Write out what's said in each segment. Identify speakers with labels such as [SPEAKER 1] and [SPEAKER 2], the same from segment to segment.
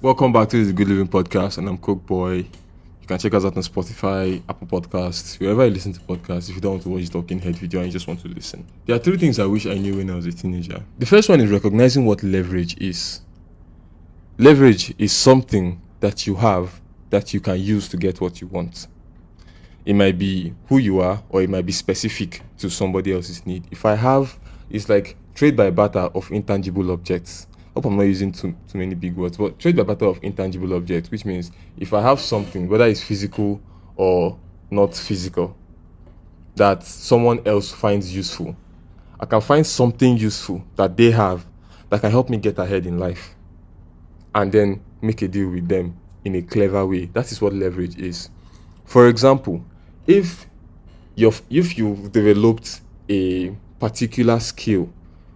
[SPEAKER 1] Welcome back to the Good Living Podcast, and I'm Cook Boy. You can check us out on Spotify, Apple Podcasts, wherever you listen to podcasts. If you don't want to watch the talking head video and you just want to listen, there are three things I wish I knew when I was a teenager. The first one is recognizing what leverage is. Leverage is something that you have that you can use to get what you want. It might be who you are, or it might be specific to somebody else's need. It's like trade by barter of intangible objects. Hope I'm not using too many big words, but trade by barter of intangible objects, which means if I have something, whether it's physical or not physical, that someone else finds useful, I can find something useful that they have that can help me get ahead in life, and then make a deal with them in a clever way. That is what leverage is. For example, if you've developed a particular skill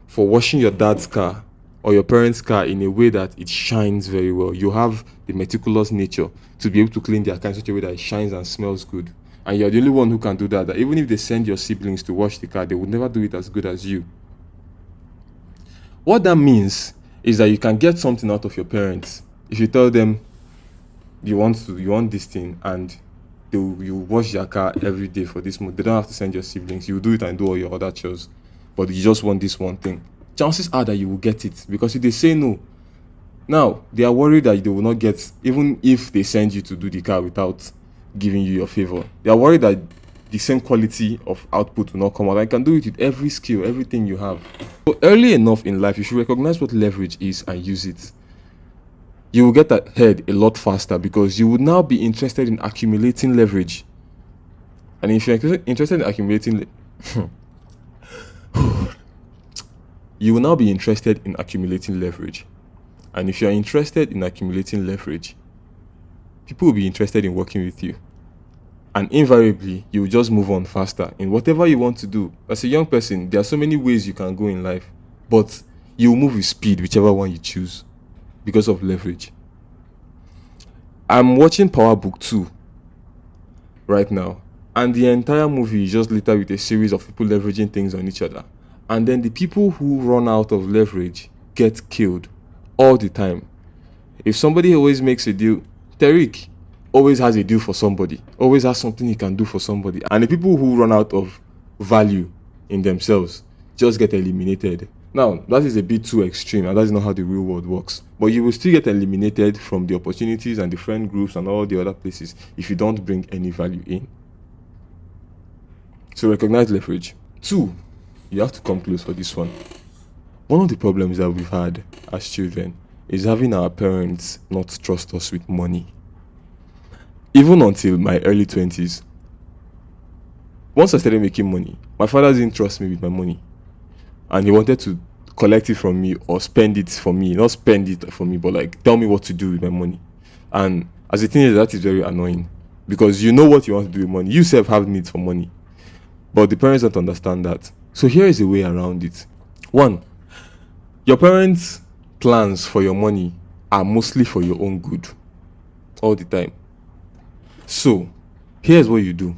[SPEAKER 1] for washing your dad's car or your parents' car in a way that it shines very well, you have the meticulous nature to be able to clean their car in such a way that it shines and smells good, and you're the only one who can do that even if they send your siblings to wash the car, they would never do it as good as you. What that means is that you can get something out of your parents if you tell them you want this thing, and you wash your car every day for this month. They don't have to send your siblings. You do it and do all your other chores, but you just want this one thing. Chances are that you will get it, because if they say no, now they are worried that they will not get, even if they send you to do the car without giving you your favor. They are worried that the same quality of output will not come out. I can do it with every skill, everything you have. So early enough in life, you should recognize what leverage is and use it. You will get ahead a lot faster because you would now be interested in accumulating leverage. And if you're interested in accumulating you will now be interested in accumulating leverage. And if you're interested in accumulating leverage, people will be interested in working with you. And invariably, you will just move on faster in whatever you want to do. As a young person, there are so many ways you can go in life, but you will move with speed, whichever one you choose, because of leverage. I'm watching Power Book 2 right now, and the entire movie is just littered with a series of people leveraging things on each other. And then the people who run out of leverage get killed all the time. If somebody always makes a deal, Tariq always has a deal for somebody, always has something he can do for somebody. And the people who run out of value in themselves just get eliminated. Now, that is a bit too extreme, and that's not how the real world works. But you will still get eliminated from the opportunities and the friend groups and all the other places if you don't bring any value in. So recognize leverage. 2, you have to come close for this one. One of the problems that we've had as children is having our parents not trust us with money. Even until my early 20s, once I started making money, my father didn't trust me with my money. And he wanted to collect it from me or spend it for me. Not spend it for me, but like tell me what to do with my money. And as a teenager, that is very annoying, because you know what you want to do with money. You self have needs for money, but the parents don't understand that. So here is a way around it. 1, your parents' plans for your money are mostly for your own good all the time. So here's what you do.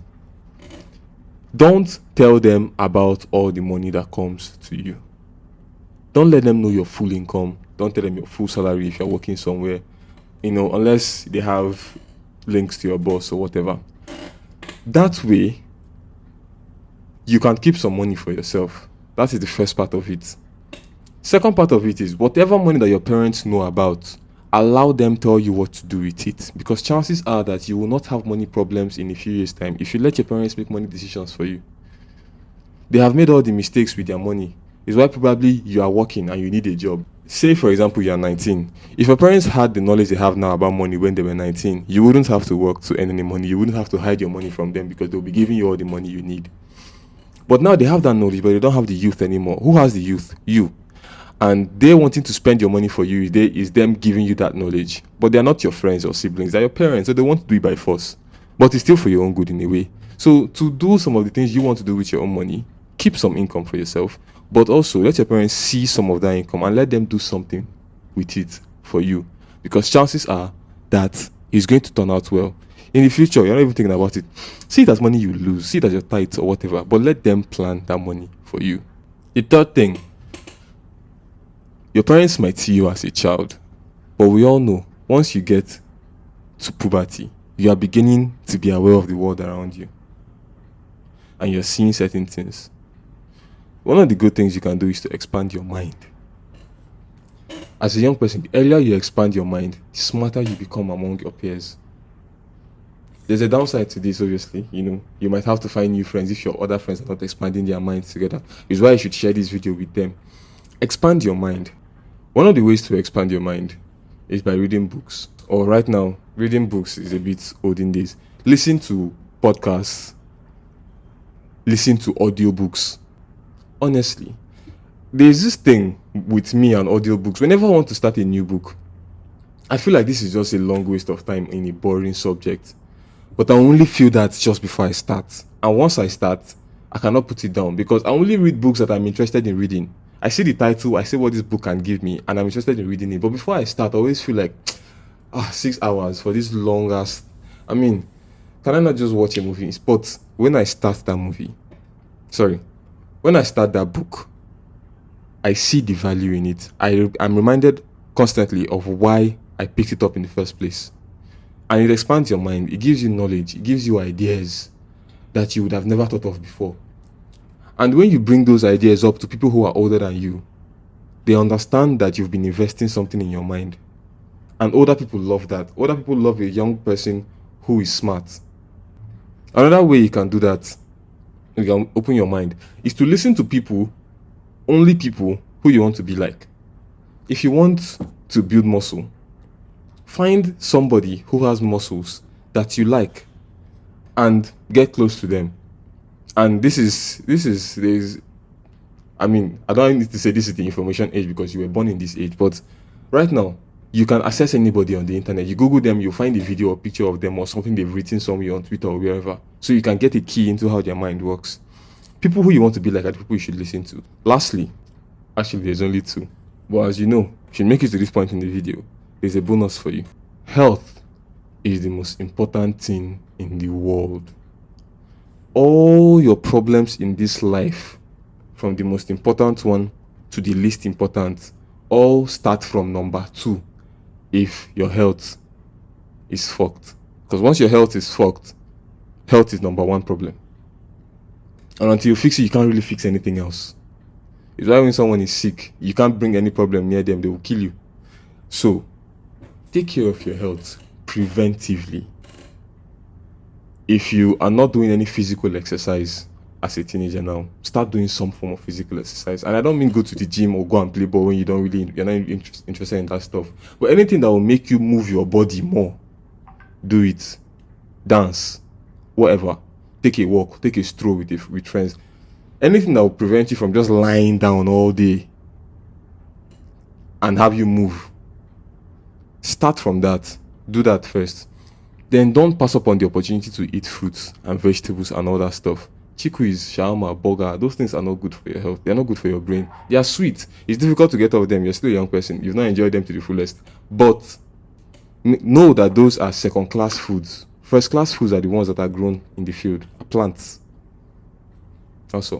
[SPEAKER 1] Don't tell them about all the money that comes to you. Don't let them know your full income. Don't tell them your full salary if you're working somewhere, unless they have links to your boss or whatever. That way, you can keep some money for yourself. That is the first part of it. Second part of it is whatever money that your parents know about, allow them tell you what to do with it, because chances are that you will not have money problems in a few years' time if you let your parents make money decisions for you. They have made all the mistakes with their money. It's why probably you are working and you need a job. Say, for example, you are 19. If your parents had the knowledge they have now about money when they were 19, you wouldn't have to work to earn any money. You wouldn't have to hide your money from them, because they'll be giving you all the money you need. But now they have that knowledge, but they don't have the youth anymore. Who has the youth? You. And they wanting to spend your money for you is them giving you that knowledge. But they're not your friends or siblings. They're your parents, so they want to do it by force. But it's still for your own good in a way. So to do some of the things you want to do with your own money, keep some income for yourself, but also let your parents see some of that income and let them do something with it for you. Because chances are that it's going to turn out well. In the future, you're not even thinking about it. See it as money you lose. See it as your tithe or whatever. But let them plan that money for you. The third thing, your parents might see you as a child, but we all know once you get to puberty, you are beginning to be aware of the world around you. And you're seeing certain things. One of the good things you can do is to expand your mind. As a young person, the earlier you expand your mind, the smarter you become among your peers. There's a downside to this, obviously. You might have to find new friends if your other friends are not expanding their minds together. It's why you should share this video with them. Expand your mind. One of the ways to expand your mind is by reading books. Or right now, reading books is a bit olden days. Listen to podcasts. Listen to audiobooks. Honestly, there's this thing with me and audiobooks. Whenever I want to start a new book, I feel like this is just a long waste of time in a boring subject. But I only feel that just before I start. And once I start, I cannot put it down because I only read books that I'm interested in reading. I see the title, I see what this book can give me, and I'm interested in reading it. But before I start, I always feel like, 6 hours for this long ass. Can I not just watch a movie? But when I start that book, I see the value in it. I'm reminded constantly of why I picked it up in the first place. And it expands your mind. It gives you knowledge. It gives you ideas that you would have never thought of before. And when you bring those ideas up to people who are older than you, they understand that you've been investing something in your mind. And older people love that. Older people love a young person who is smart. Another way you can do that, you can open your mind, is to listen to only people who you want to be like. If you want to build muscle, find somebody who has muscles that you like and get close to them. And I don't need to say this is the information age because you were born in this age, but right now, you can access anybody on the internet. You Google them, you'll find a video or picture of them or something they've written somewhere on Twitter or wherever. So you can get a key into how their mind works. People who you want to be like are the people you should listen to. Lastly, actually there's only two. But as you know, if you make it to this point in the video, there's a bonus for you. Health is the most important thing in the world. All your problems in this life, from the most important one to the least important, all start from number 2 if your health is fucked. Because once your health is fucked, health is number 1 problem. And until you fix it, you can't really fix anything else. It's why when someone is sick, you can't bring any problem near them, they will kill you. So, take care of your health preventively. If you are not doing any physical exercise as a teenager now, start doing some form of physical exercise. And I don't mean go to the gym or go and play ball when you're not interested in that stuff. But anything that will make you move your body more, do it. Dance, whatever. Take a walk, take a stroll with friends. Anything that will prevent you from just lying down all day and have you move. Start from that. Do that first. Then don't pass up on the opportunity to eat fruits and vegetables and all that stuff. Chikwis, shawarma, burger, those things are not good for your health. They're not good for your brain. They are sweet. It's difficult to get off them. You're still a young person. You've not enjoyed them to the fullest. But know that those are second-class foods. First-class foods are the ones that are grown in the field, plants. Also.